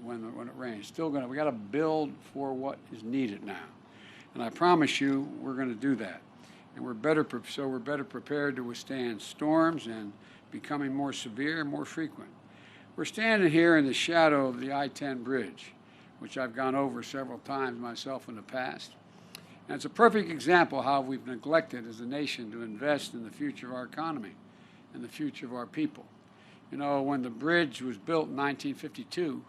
when it rains. Still going to, we got to build for what is needed now. And I promise you, we're going to do that. And we're better prepared to withstand storms and becoming more severe and more frequent. We're standing here in the shadow of the I-10 bridge, which I've gone over several times myself in the past. And it's a perfect example of how we've neglected as a nation to invest in the future of our economy and the future of our people. You know, when the bridge was built in 1952,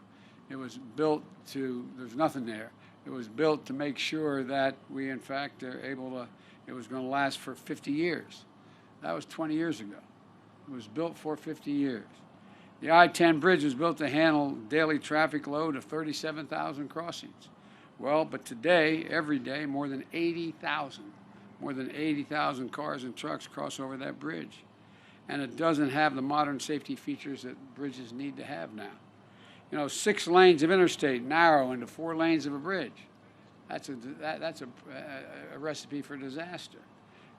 it was built to, there's nothing there. It was built to make sure that we, in fact, are able to, it was going to last for 50 years. That was 20 years ago. It was built for 50 years. The I-10 bridge was built to handle daily traffic load of 37,000 crossings. Well, but today, every day, more than 80,000 cars and trucks cross over that bridge. And it doesn't have the modern safety features that bridges need to have now. You know, 6 lanes of interstate narrow into 4 lanes of a bridge. That's a recipe for disaster.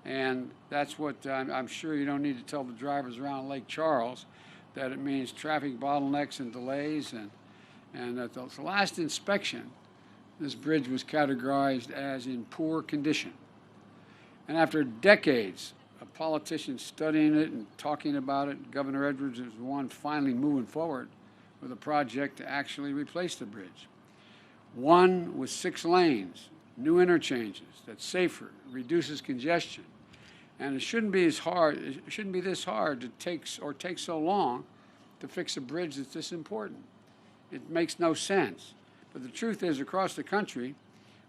And that's what I'm sure you don't need to tell the drivers around Lake Charles that it means traffic bottlenecks and delays. And at the last inspection, this bridge was categorized as in poor condition. And after decades of politicians studying it and talking about it, Governor Edwards is the one finally moving forward with a project to actually replace the bridge. One with 6 lanes, new interchanges, that's safer, reduces congestion. And it shouldn't be this hard to take so long to fix a bridge that's this important. It makes no sense. But the truth is, across the country,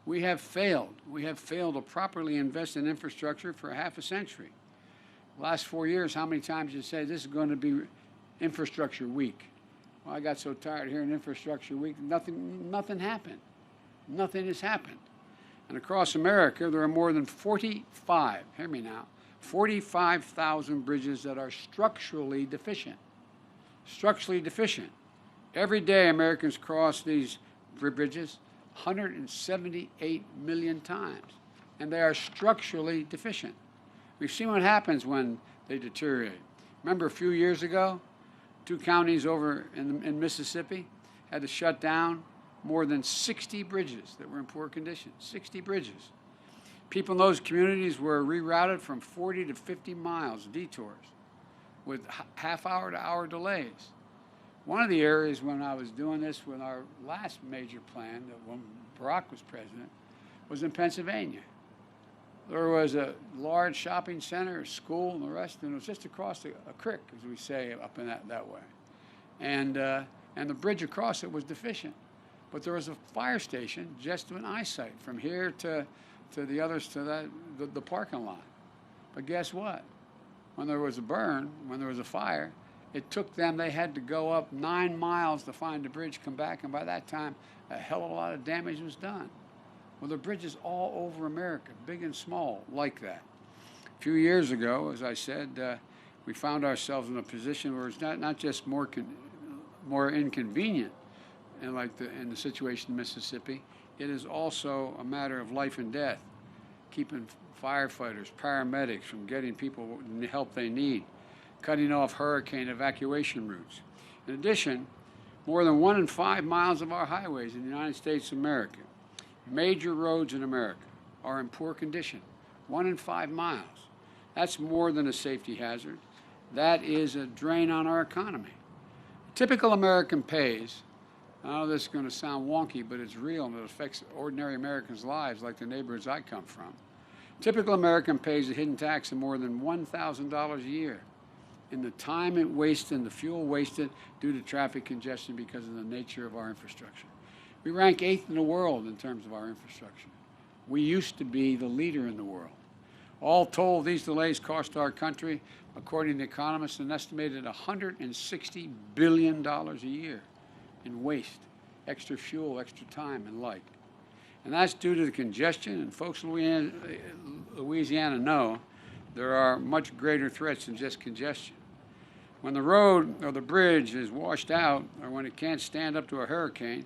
we have failed. We have failed to properly invest in infrastructure for half a century. The last 4 years, how many times you say this is going to be infrastructure week? Well, I got so tired of hearing infrastructure week. Nothing happened. Nothing has happened. And across America, there are more than 45,000 bridges that are structurally deficient. Structurally deficient. Every day, Americans cross these bridges 178 million times, and they are structurally deficient. We've seen what happens when they deteriorate. Remember a few years ago, 2 counties over in Mississippi had to shut down more than 60 bridges that were in poor condition. 60 bridges. People in those communities were rerouted from 40 to 50 miles, detours, with half-hour to hour delays. One of the areas when I was doing this with our last major plan, when Barack was president, was in Pennsylvania. There was a large shopping center, a school, and the rest, and it was just across a creek, as we say, up in that way. And the bridge across it was deficient. But there was a fire station just in eyesight from here to the others to the parking lot. But guess what? When there was a burn, when there was a fire, it took them, they had to go up 9 miles to find the bridge, come back, and by that time, a hell of a lot of damage was done. Well, there are bridges all over America, big and small, like that. A few years ago, as I said, we found ourselves in a position where it's not just more inconvenient, and in the situation in Mississippi, it is also a matter of life and death, keeping firefighters, paramedics from getting people the help they need, cutting off hurricane evacuation routes. In addition, more than 1 in 5 miles of our highways in the United States of America, major roads in America, are in poor condition. 1 in 5 miles. That's more than a safety hazard. That is a drain on our economy. A typical American pays, I know this is going to sound wonky, but it's real and it affects ordinary Americans' lives like the neighborhoods I come from. Typical American pays a hidden tax of more than $1,000 a year in the time it wasted and the fuel wasted due to traffic congestion because of the nature of our infrastructure. We rank 8th in the world in terms of our infrastructure. We used to be the leader in the world. All told, these delays cost our country, according to economists, an estimated $160 billion a year in waste, extra fuel, extra time, and like. And that's due to the congestion, and folks in Louisiana know there are much greater threats than just congestion. When the road or the bridge is washed out, or when it can't stand up to a hurricane,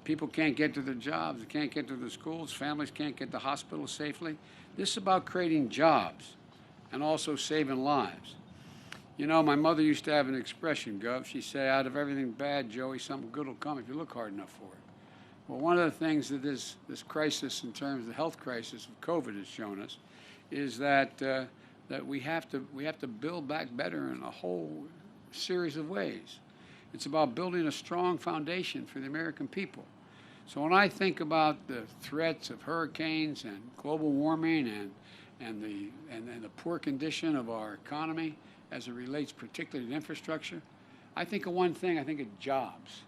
people can't get to their jobs, they can't get to their schools, families can't get to hospitals safely. This is about creating jobs and also saving lives. You know, my mother used to have an expression, Gov. She'd say, out of everything bad, Joey, something good will come if you look hard enough for it. Well, one of the things that this crisis, in terms of the health crisis of COVID, has shown us is that we have to build back better in a whole series of ways. It's about building a strong foundation for the American people. So when I think about the threats of hurricanes and global warming and the poor condition of our economy as it relates particularly to infrastructure, I think of one thing. I think of jobs.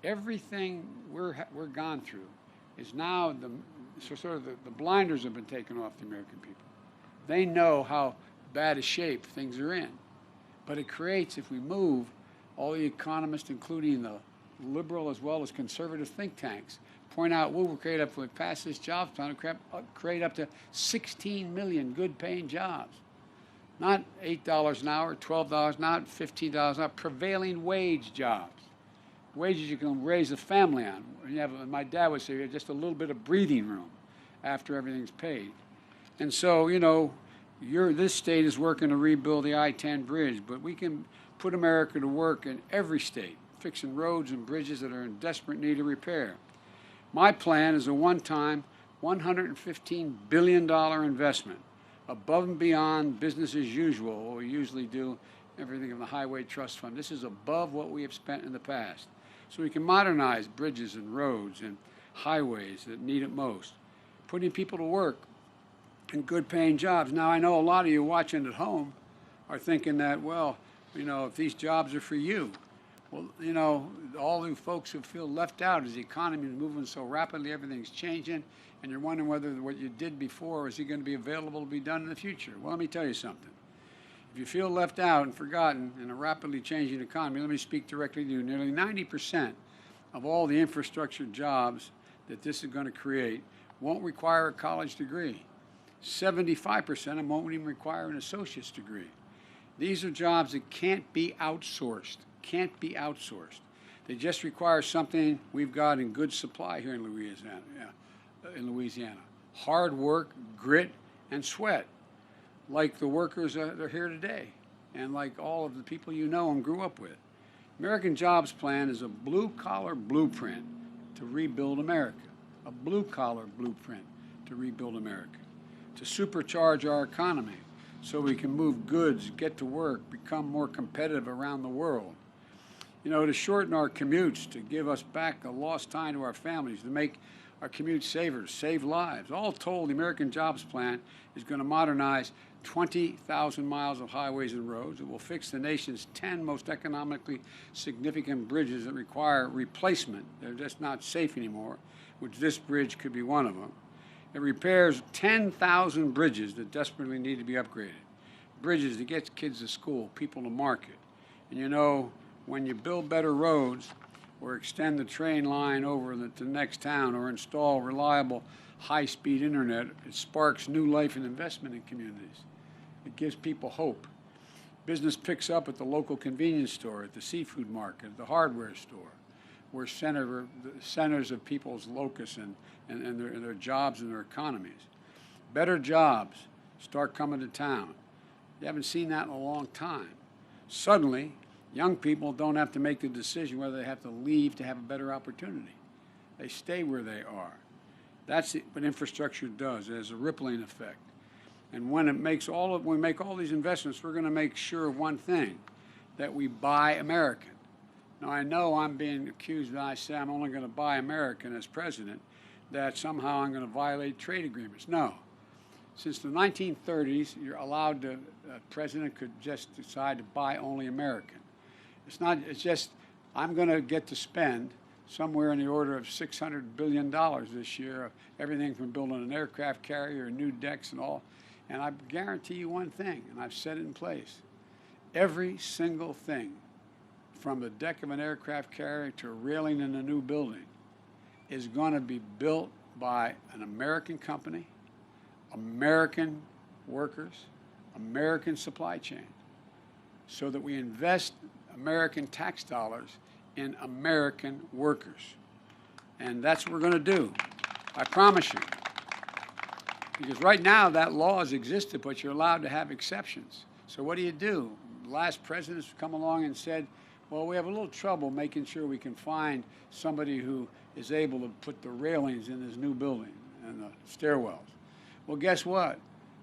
Everything we're gone through is now the blinders have been taken off the American people. They know how bad a shape things are in. But it creates, if we move, all the economists, including the liberal as well as conservative think tanks, point out we'll create up, if we pass this jobs plan, create up to 16 million good-paying jobs. Not $8 an hour, $12 an hour, $15 an hour, prevailing wage jobs. Wages you can raise a family on. My dad would say, just a little bit of breathing room after everything's paid. And so, you know, this state is working to rebuild the I-10 bridge, but we can put America to work in every state, fixing roads and bridges that are in desperate need of repair. My plan is a one-time $115 billion investment above and beyond business as usual, what we usually do, everything in the Highway Trust Fund. This is above what we have spent in the past. So we can modernize bridges and roads and highways that need it most, putting people to work in good-paying jobs. Now, I know a lot of you watching at home are thinking that, well, you know, if these jobs are for you, well, you know, all the folks who feel left out as the economy is moving so rapidly, everything's changing, and you're wondering whether what you did before is going to be available to be done in the future. Well, let me tell you something. If you feel left out and forgotten in a rapidly changing economy, let me speak directly to you. Nearly 90% of all the infrastructure jobs that this is going to create won't require a college degree. 75% of them won't even require an associate's degree. These are jobs that can't be outsourced. They just require something we've got in good supply here in Louisiana. Hard work, grit, and sweat, like the workers that are here today, and like all of the people you know and grew up with. American Jobs Plan is a blue-collar blueprint to rebuild America. A blue-collar blueprint to rebuild America, to supercharge our economy so we can move goods, get to work, become more competitive around the world. You know, to shorten our commutes, to give us back a lost time to our families, to make our commute savers, save lives. All told, the American Jobs Plan is going to modernize 20,000 miles of highways and roads. It will fix the nation's 10 most economically significant bridges that require replacement. They're just not safe anymore, which this bridge could be one of them. It repairs 10,000 bridges that desperately need to be upgraded. Bridges that get kids to school, people to market. And you know, when you build better roads or extend the train line over to the next town or install reliable high-speed internet, it sparks new life and investment in communities. It gives people hope. Business picks up at the local convenience store, at the seafood market, at the hardware store, where centers of people's locus and their jobs and their economies. Better jobs start coming to town. You haven't seen that in a long time. Suddenly, young people don't have to make the decision whether they have to leave to have a better opportunity. They stay where they are. That's what infrastructure does. It has a rippling effect. And when we make all these investments, we're going to make sure of one thing, that we buy American. Now, I know I'm being accused when I say I'm only going to buy American as president, that somehow I'm going to violate trade agreements. No. Since the 1930s, you're allowed to, a president could just decide to buy only American. It's just, I'm going to get to spend somewhere in the order of $600 billion this year, everything from building an aircraft carrier, new decks and all. And I guarantee you one thing, and I've set it in place. Every single thing, from the deck of an aircraft carrier to a railing in a new building, is going to be built by an American company, American workers, American supply chain, so that we invest American tax dollars in American workers. And that's what we're going to do. I promise you. Because right now that law has existed, but you're allowed to have exceptions. So what do? The last presidents come along and said, well, we have a little trouble making sure we can find somebody who is able to put the railings in this new building and the stairwells. Well, guess what?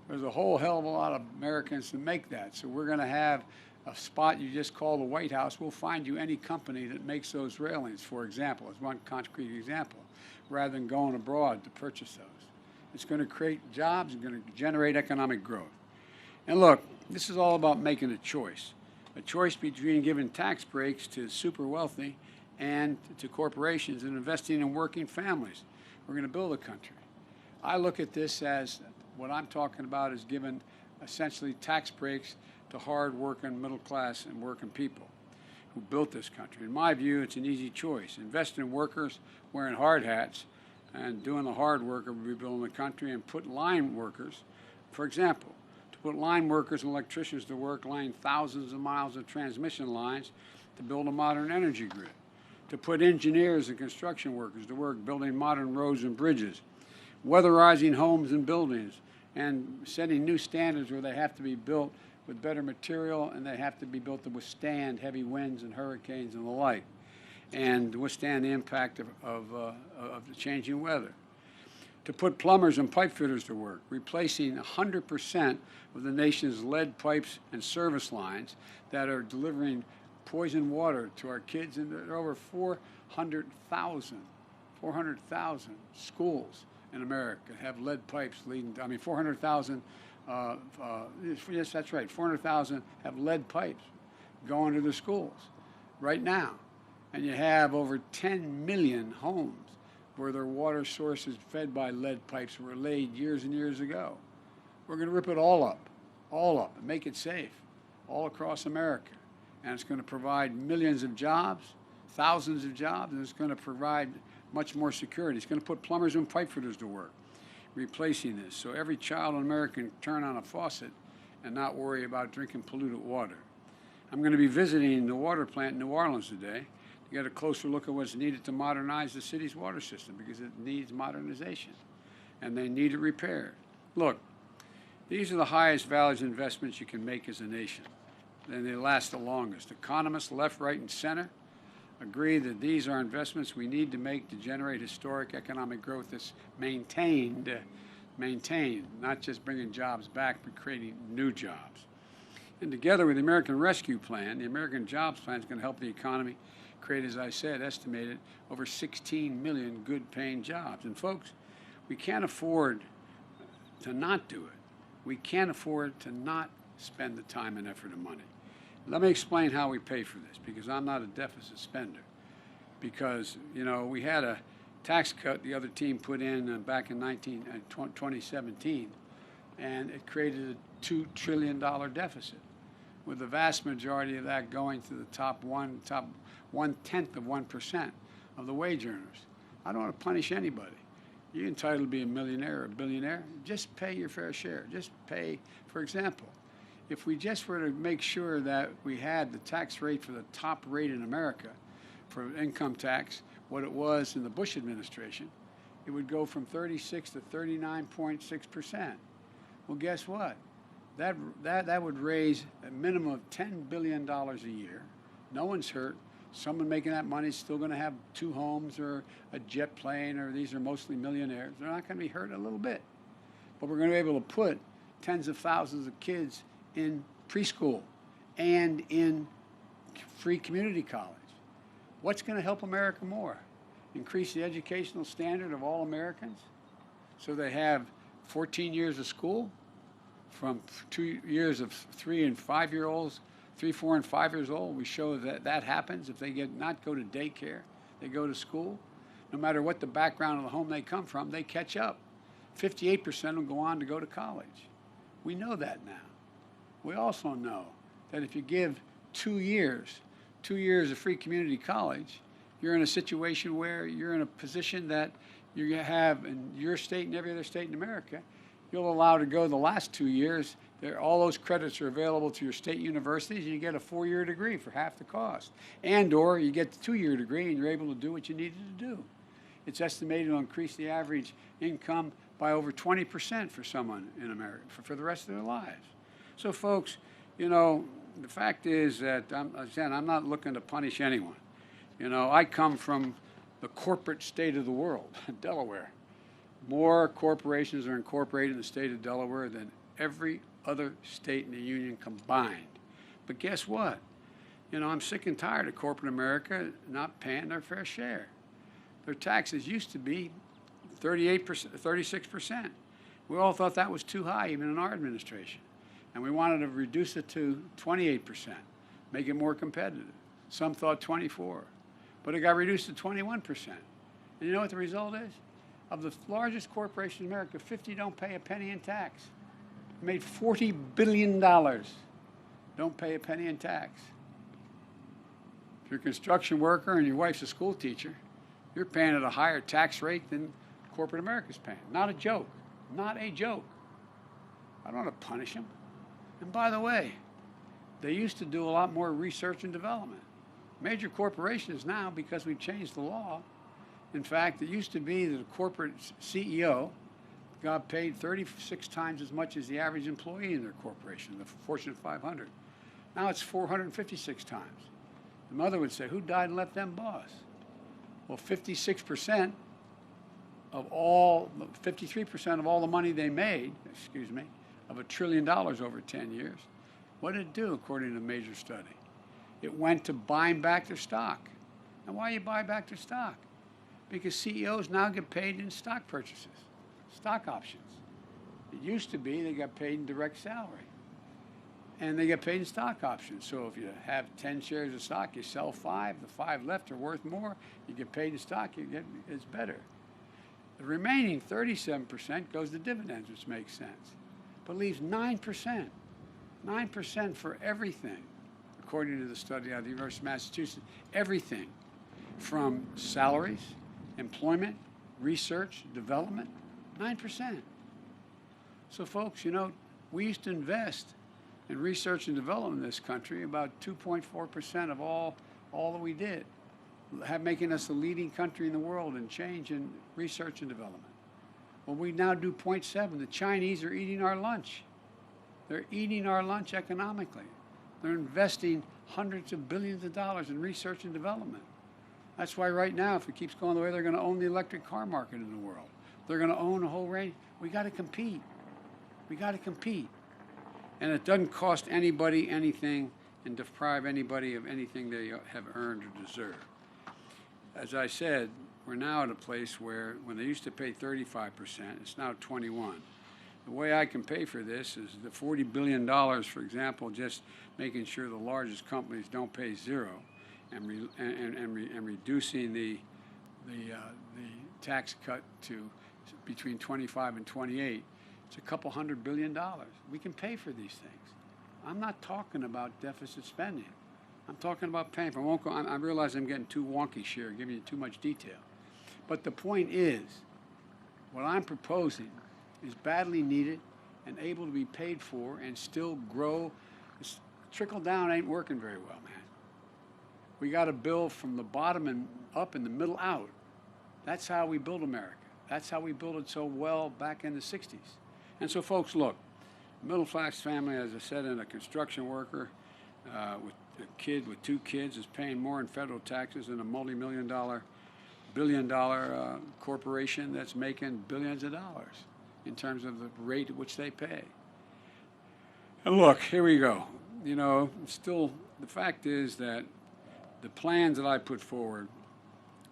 There's a whole hell of a lot of Americans to make that. So we're going to have a spot you just call the White House. We'll find you any company that makes those railings, for example, as one concrete example, rather than going abroad to purchase those. It's going to create jobs and going to generate economic growth. And look, this is all about making a choice between giving tax breaks to super wealthy and to corporations and investing in working families. We're going to build a country. I look at this as what I'm talking about is giving essentially tax breaks to hard-working, middle-class, and working people who built this country. In my view, it's an easy choice. Invest in workers wearing hard hats and doing the hard work of rebuilding the country, and put line workers, for example, to put line workers and electricians to work laying thousands of miles of transmission lines to build a modern energy grid, to put engineers and construction workers to work building modern roads and bridges, weatherizing homes and buildings, and setting new standards where they have to be built with better material and they have to be built to withstand heavy winds and hurricanes and the like, and withstand the impact of the changing weather. To put plumbers and pipe fitters to work, replacing 100% of the nation's lead pipes and service lines that are delivering poison water to our kids. And there are over 400,000 schools in America have lead pipes leading to, 400,000, yes, that's right, 400,000 have lead pipes going to the schools right now. And you have over 10 million homes where their water source is fed by lead pipes were laid years and years ago. We're going to rip it all up, and make it safe all across America. And it's going to provide millions of jobs, thousands of jobs, and it's going to provide much more security. It's going to put plumbers and pipe fitters to work, replacing this. So every child in America can turn on a faucet and not worry about drinking polluted water. I'm going to be visiting the water plant in New Orleans today to get a closer look at what's needed to modernize the city's water system, because it needs modernization and they need it repaired. Look, these are the highest values investments you can make as a nation, and they last the longest. Economists, left, right, and center, agree that these are investments we need to make to generate historic economic growth that's maintained, not just bringing jobs back, but creating new jobs. And together with the American Rescue Plan, the American Jobs Plan is going to help the economy create, as I said, estimated over 16 million good-paying jobs. And folks, we can't afford to not do it. We can't afford to not spend the time and effort and money. Let me explain how we pay for this, because I'm not a deficit spender. Because, we had a tax cut the other team put in back in 2017, and it created a $2 trillion deficit, with the vast majority of that going to the top one-tenth of 1% of the wage earners. I don't want to punish anybody. You're entitled to be a millionaire or a billionaire. Just pay your fair share. Just pay, for example, if we just were to make sure that we had the tax rate for the top rate in America for income tax, what it was in the Bush administration, it would go from 36 to 39.6%. Well, guess what? That would raise a minimum of $10 billion a year. No one's hurt. Someone making that money is still going to have 2 homes or a jet plane, or these are mostly millionaires. They're not going to be hurt a little bit. But we're going to be able to put tens of thousands of kids in preschool and in free community college. What's going to help America more? Increase the educational standard of all Americans so they have 14 years of school, from 2 years of 3 and 5 year olds, 3, 4, and 5 years old. We show that happens if they not go to daycare, they go to school. No matter what the background of the home they come from, they catch up. 58% will go on to go to college. We know that now. We also know that if you give 2 years of free community college, you're in a situation where you're in a position that you have in your state and every other state in America. You'll allow to go the last 2 years. All those credits are available to your state universities, and you get a 4-year degree for half the cost. And/or you get the 2-year degree, and you're able to do what you needed to do. It's estimated to increase the average income by over 20% for someone in America for the rest of their lives. So, folks, you know, the fact is that, I'm not looking to punish anyone. You know, I come from the corporate state of the world, Delaware. More corporations are incorporated in the state of Delaware than every other state in the union combined. But guess what? You know, I'm sick and tired of corporate America not paying their fair share. Their taxes used to be 38%, 36%. We all thought that was too high, even in our administration. And we wanted to reduce it to 28%, make it more competitive. Some thought 24%, but it got reduced to 21%. And you know what the result is? Of the largest corporations in America, 50 don't pay a penny in tax. It made $40 billion. Don't pay a penny in tax. If you're a construction worker and your wife's a school teacher, you're paying at a higher tax rate than corporate America's paying. Not a joke. Not a joke. I don't want to punish them. And by the way, they used to do a lot more research and development. Major corporations now, because we've changed the law, in fact, it used to be that a corporate CEO got paid 36 times as much as the average employee in their corporation, the Fortune 500. Now it's 456 times. The mother would say, who died and left them boss? Well, 53% of all the money they made, of $1 trillion over 10 years, what did it do according to a major study? It went to buying back their stock. And why you buy back their stock? Because CEOs now get paid in stock purchases, stock options. It used to be they got paid in direct salary. And they get paid in stock options. So if you have 10 shares of stock, you sell 5, the 5 left are worth more, you get paid in stock, it's better. The remaining 37% goes to dividends, which makes sense, but leaves 9%. 9% for everything, according to the study out of the University of Massachusetts. Everything from salaries, employment, research, development, 9%. So folks, you know, we used to invest in research and development in this country, about 2.4% of all that we did, making us the leading country in the world in change in research and development. Well, we now do 0.7. The Chinese are eating our lunch. They're eating our lunch economically. They're investing hundreds of billions of dollars in research and development. That's why right now, if it keeps going the way, they're going to own the electric car market in the world. They're going to own a whole range. We got to compete. We got to compete. And it doesn't cost anybody anything and deprive anybody of anything they have earned or deserve. As I said, we're now at a place where when they used to pay 35%, it's now 21%. The way I can pay for this is the $40 billion, for example, just making sure the largest companies don't pay zero and reducing the tax cut to between 25 and 28. It's a couple $100 billion. We can pay for these things. I'm not talking about deficit spending. I'm talking about paying for. I realize I'm getting too wonky here, giving you too much detail. But the point is, what I'm proposing is badly needed and able to be paid for and still grow. Trickle down ain't working very well, man. We got to build from the bottom and up and the middle out. That's how we build America. That's how we built it so well back in the 60s. And so, folks, look, middle-class family, as I said, and a construction worker with a kid with 2 kids is paying more in federal taxes than a multi-million-dollar, billion-dollar corporation that's making billions of dollars in terms of the rate at which they pay. And look, here we go. You know, still, the fact is that the plans that I put forward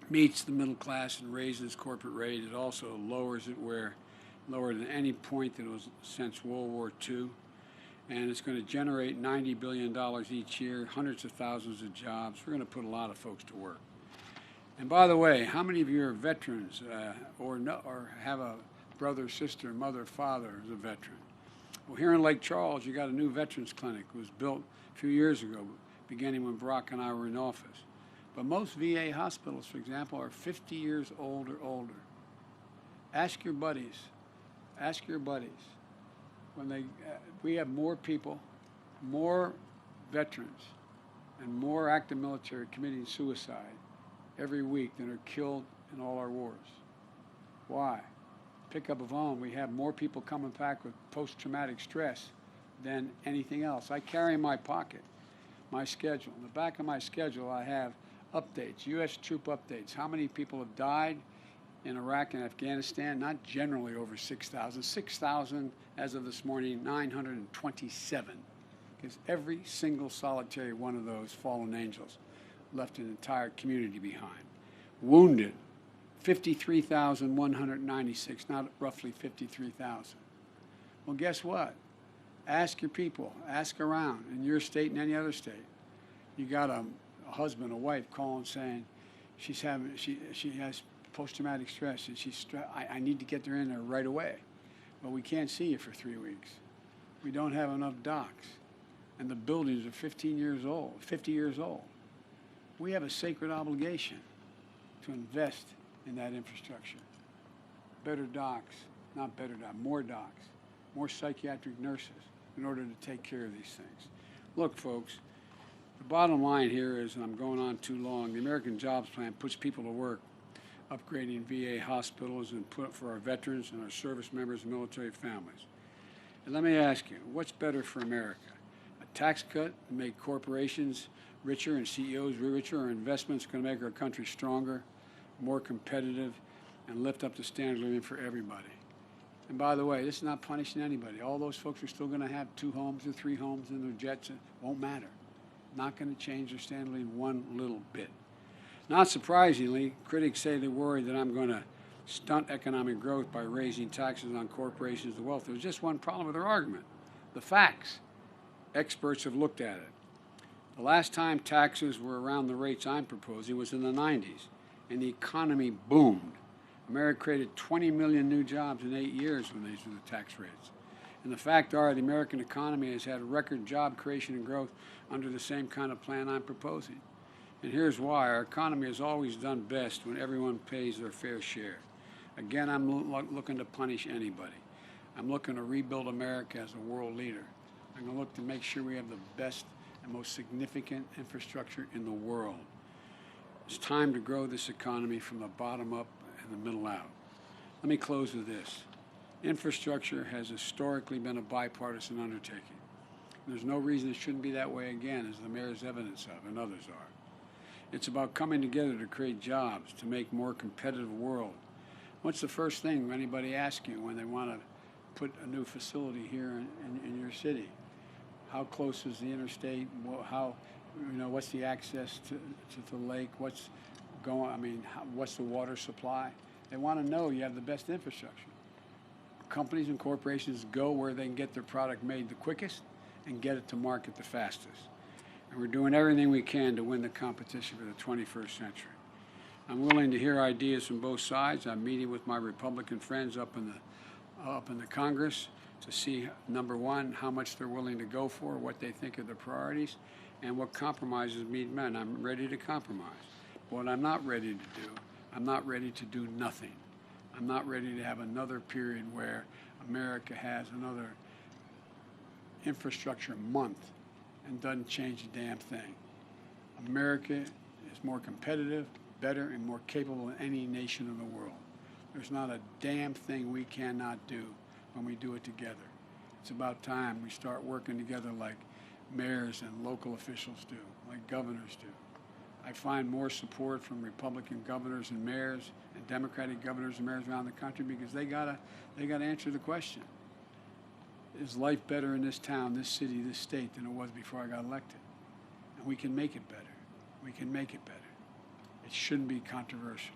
meets the middle class and raises corporate rate. It also lowers it lower than any point that it was since World War II. And it's going to generate $90 billion each year, hundreds of thousands of jobs. We're going to put a lot of folks to work. And by the way, how many of you are veterans or have a brother, sister, mother, father as a veteran? Well, here in Lake Charles, you got a new veterans clinic. It was built a few years ago, beginning when Barack and I were in office. But most VA hospitals, for example, are 50 years old or older. Ask your buddies. Ask your buddies. We have more people, more veterans, and more active military committing suicide every week than are killed in all our wars. Why? pick up a phone, we have more people coming back with post-traumatic stress than anything else. I carry in my pocket my schedule. In the back of my schedule, I have updates, U.S. troop updates. How many people have died in Iraq and Afghanistan? Not generally over 6,000. 6,000 as of this morning, 927. Because every single solitary one of those fallen angels left an entire community behind. Wounded, 53,196, not roughly 53,000. Well, guess what? Ask your people, ask around in your state and any other state. You got a husband, a wife calling saying she has post-traumatic stress and I need to get her in there right away. But we can't see you for 3 weeks. We don't have enough docs. And the buildings are 50 years old. We have a sacred obligation to invest in that infrastructure. Better docs, not better docs, more docs, more psychiatric nurses in order to take care of these things. Look, folks, the bottom line here is, and I'm going on too long, the American Jobs Plan puts people to work upgrading VA hospitals and put for our veterans and our service members and military families. And let me ask you, what's better for America? A tax cut to make corporations richer and CEOs richer, or investments going to make our country stronger, more competitive, and lift up the standard of living for everybody? And by the way, this is not punishing anybody. All those folks are still going to have 2 homes or 3 homes in their jets. It won't matter. Not going to change their standard of living one little bit. Not surprisingly, critics say they worry that I'm going to stunt economic growth by raising taxes on corporations and wealth. There's just one problem with their argument: the facts. Experts have looked at it. The last time taxes were around the rates I'm proposing was in the 90s, and the economy boomed. America created 20 million new jobs in 8 years when these were the tax rates. And the fact are, the American economy has had record job creation and growth under the same kind of plan I'm proposing. And here's why. Our economy has always done best when everyone pays their fair share. Again, I'm looking to punish anybody. I'm looking to rebuild America as a world leader. I'm going to look to make sure we have the best and most significant infrastructure in the world. It's time to grow this economy from the bottom up and the middle out. Let me close with this. Infrastructure has historically been a bipartisan undertaking. There's no reason it shouldn't be that way again, as the mayor's evidence of, and others are. It's about coming together to create jobs, to make a more competitive world. What's the first thing anybody asks you when they want to put a new facility here in your city? How close is the interstate? What's the access to the lake? What's the water supply? They want to know you have the best infrastructure. Companies and corporations go where they can get their product made the quickest and get it to market the fastest. And we're doing everything we can to win the competition for the 21st century. I'm willing to hear ideas from both sides. I'm meeting with my Republican friends up in the Congress to see, number one, how much they're willing to go for, what they think are the priorities, and what compromises meet men. I'm ready to compromise. But what I'm not ready to do, I'm not ready to do nothing. I'm not ready to have another period where America has another infrastructure month and doesn't change a damn thing. America is more competitive, better, and more capable than any nation in the world. There's not a damn thing we cannot do when we do it together. It's about time we start working together like mayors and local officials do, like governors do. I find more support from Republican governors and mayors and Democratic governors and mayors around the country because they gotta answer the question: is life better in this town, this city, this state than it was before I got elected? And we can make it better. We can make it better. It shouldn't be controversial.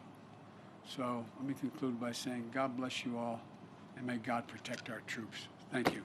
So let me conclude by saying God bless you all, and may God protect our troops. Thank you.